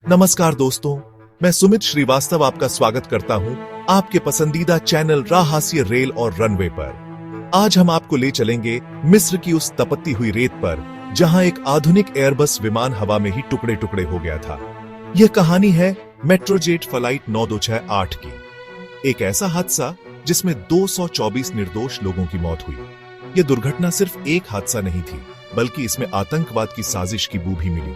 नमस्कार दोस्तों, मैं सुमित श्रीवास्तव आपका स्वागत करता हूं आपके पसंदीदा चैनल राहास्य रेल और रनवे पर। आज हम आपको ले चलेंगे मिस्र की उस तपती हुई रेत पर जहां एक आधुनिक एयरबस विमान हवा में ही टुकड़े टुकड़े हो गया था। यह कहानी है मेट्रोजेट फ्लाइट 9268 की। एक ऐसा हादसा जिसमें 224 निर्दोष लोगों की मौत हुई। यह दुर्घटना सिर्फ एक हादसा नहीं थी, बल्कि इसमें आतंकवाद की साजिश की बू भी मिली।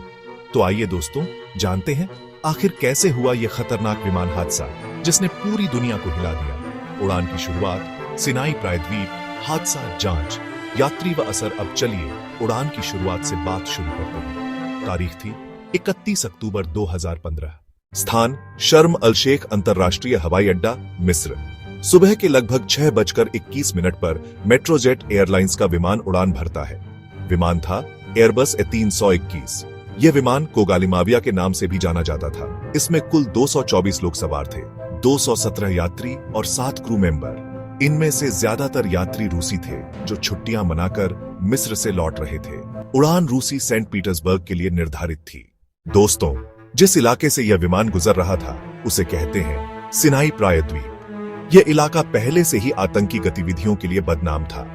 तो आइए दोस्तों, जानते हैं आखिर कैसे हुआ यह खतरनाक विमान हादसा जिसने पूरी दुनिया को हिला दिया। उड़ान की शुरुआत, सिनाई प्रायद्वीप, हादसा, जांच, यात्री व असर। अब चलिए उड़ान की शुरुआत से बात शुरू करते हैं। तारीख थी 31 अक्टूबर 2015। स्थान शर्म अल शेख अंतरराष्ट्रीय हवाई अड्डा, मिस्र। सुबह के लगभग 6:21 पर मेट्रोजेट एयरलाइंस का विमान उड़ान भरता है। विमान था एयरबस A321। यह विमान कोगालीमाविया के नाम से भी जाना जाता था। इसमें कुल 224 लोग सवार थे, 217 यात्री और 7 क्रू मेंबर। इनमें से ज्यादातर यात्री रूसी थे जो छुट्टियां मनाकर मिस्र से लौट रहे थे। उड़ान रूसी सेंट पीटर्सबर्ग के लिए निर्धारित थी। दोस्तों, जिस इलाके से यह विमान गुजर रहा था उसे कहते हैं सिनाई प्रायद्वीप। यह इलाका पहले से ही आतंकी गतिविधियों के लिए बदनाम था।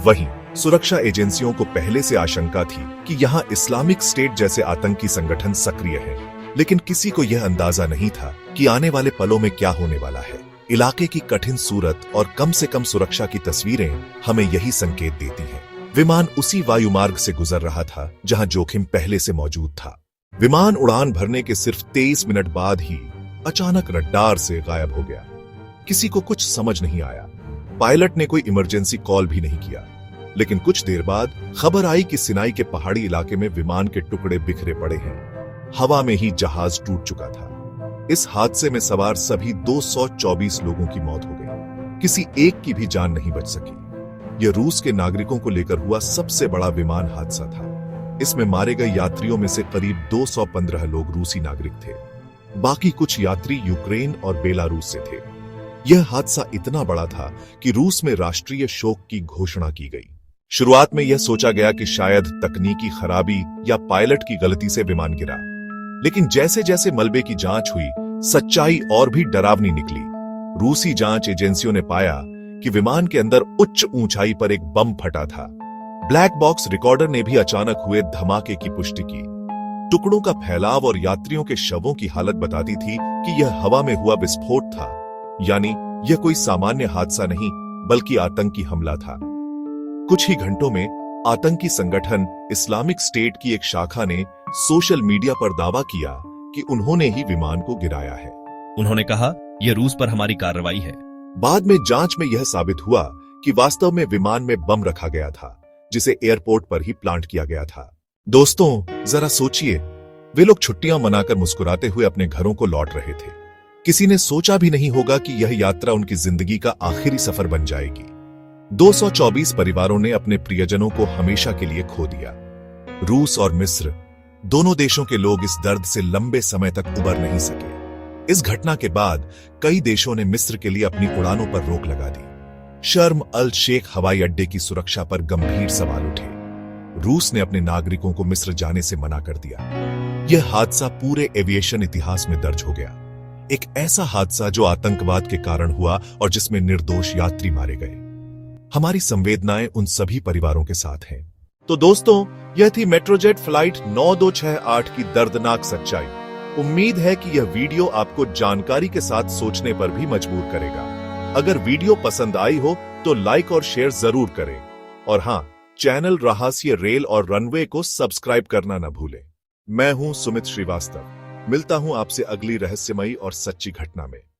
वहीं सुरक्षा एजेंसियों को पहले से आशंका थी कि यहां इस्लामिक स्टेट जैसे आतंकी संगठन सक्रिय हैं, लेकिन किसी को यह अंदाजा नहीं था कि आने वाले पलों में क्या होने वाला है। इलाके की कठिन सूरत और कम से कम सुरक्षा की तस्वीरें हमें यही संकेत देती हैं। विमान उसी वायुमार्ग से गुजर रहा था जहां जोखिम पहले से मौजूद था। विमान उड़ान भरने के सिर्फ 23 मिनट बाद ही अचानक रडार से गायब हो गया। किसी को कुछ समझ नहीं आया। पायलट ने कोई इमरजेंसी कॉल भी नहीं किया। लेकिन कुछ देर बाद खबर आई कि सिनाई के पहाड़ी इलाके में विमान के टुकड़े बिखरे पड़े हैं। हवा में ही जहाज टूट चुका था। इस हादसे में सवार सभी 224 लोगों की मौत हो गई। किसी एक की भी जान नहीं बच सकी। यह रूस के नागरिकों को लेकर हुआ सबसे बड़ा विमान हादसा था। इसमें मारे गए यात्रियों में से करीब 215 लोग रूसी नागरिक थे। बाकी कुछ यात्री यूक्रेन और बेलारूस से थे। यह हादसा इतना बड़ा था कि रूस में राष्ट्रीय शोक की घोषणा की गई। शुरुआत में यह सोचा गया कि शायद तकनीकी खराबी या पायलट की गलती से विमान गिरा, लेकिन जैसे जैसे मलबे की जांच हुई, सच्चाई और भी डरावनी निकली। रूसी जांच एजेंसियों ने पाया कि विमान के अंदर उच्च ऊंचाई पर एक बम फटा था। ब्लैक बॉक्स रिकॉर्डर ने भी अचानक हुए धमाके की पुष्टि की। टुकड़ों का फैलाव और यात्रियों के शवों की हालत बताती थी कि यह हवा में हुआ विस्फोट था, यानी यह कोई सामान्य हादसा नहीं बल्कि आतंकी हमला था। कुछ ही घंटों में आतंकी संगठन इस्लामिक स्टेट की एक शाखा ने सोशल मीडिया पर दावा किया कि उन्होंने ही विमान को गिराया है। उन्होंने कहा, यह रूस पर हमारी कार्रवाई है। बाद में जांच में यह साबित हुआ कि वास्तव में विमान में बम रखा गया था, जिसे एयरपोर्ट पर ही प्लांट किया गया था। दोस्तों, जरा सोचिए, वे लोग छुट्टियां मनाकर मुस्कुराते हुए अपने घरों को लौट रहे थे। किसी ने सोचा भी नहीं होगा कि यह यात्रा उनकी जिंदगी का आखिरी सफर बन जाएगी। 224 परिवारों ने अपने प्रियजनों को हमेशा के लिए खो दिया। रूस और मिस्र दोनों देशों के लोग इस दर्द से लंबे समय तक उबर नहीं सके। इस घटना के बाद कई देशों ने मिस्र के लिए अपनी उड़ानों पर रोक लगा दी। शर्म अल शेख हवाई अड्डे की सुरक्षा पर गंभीर सवाल उठे। रूस ने अपने नागरिकों को मिस्र जाने से मना कर दिया। यह हादसा पूरे एविएशन इतिहास में दर्ज हो गया। एक ऐसा हादसा जो आतंकवाद के कारण हुआ और जिसमें निर्दोष यात्री मारे गए। हमारी संवेदनाएं उन सभी परिवारों के साथ हैं। तो दोस्तों, यह थी मेट्रोजेट फ्लाइट 9268 की दर्दनाक सच्चाई। उम्मीद है कि यह वीडियो आपको जानकारी के साथ सोचने पर भी मजबूर करेगा। अगर वीडियो पसंद आई हो तो लाइक और शेयर जरूर करें। और हां, चैनल रहस्य रेल और रनवे को सब्सक्राइब करना न भूलें। मैं हूं सुमित श्रीवास्तव। मिलता हूं आपसे अगली रहस्यमयी और सच्ची घटना में।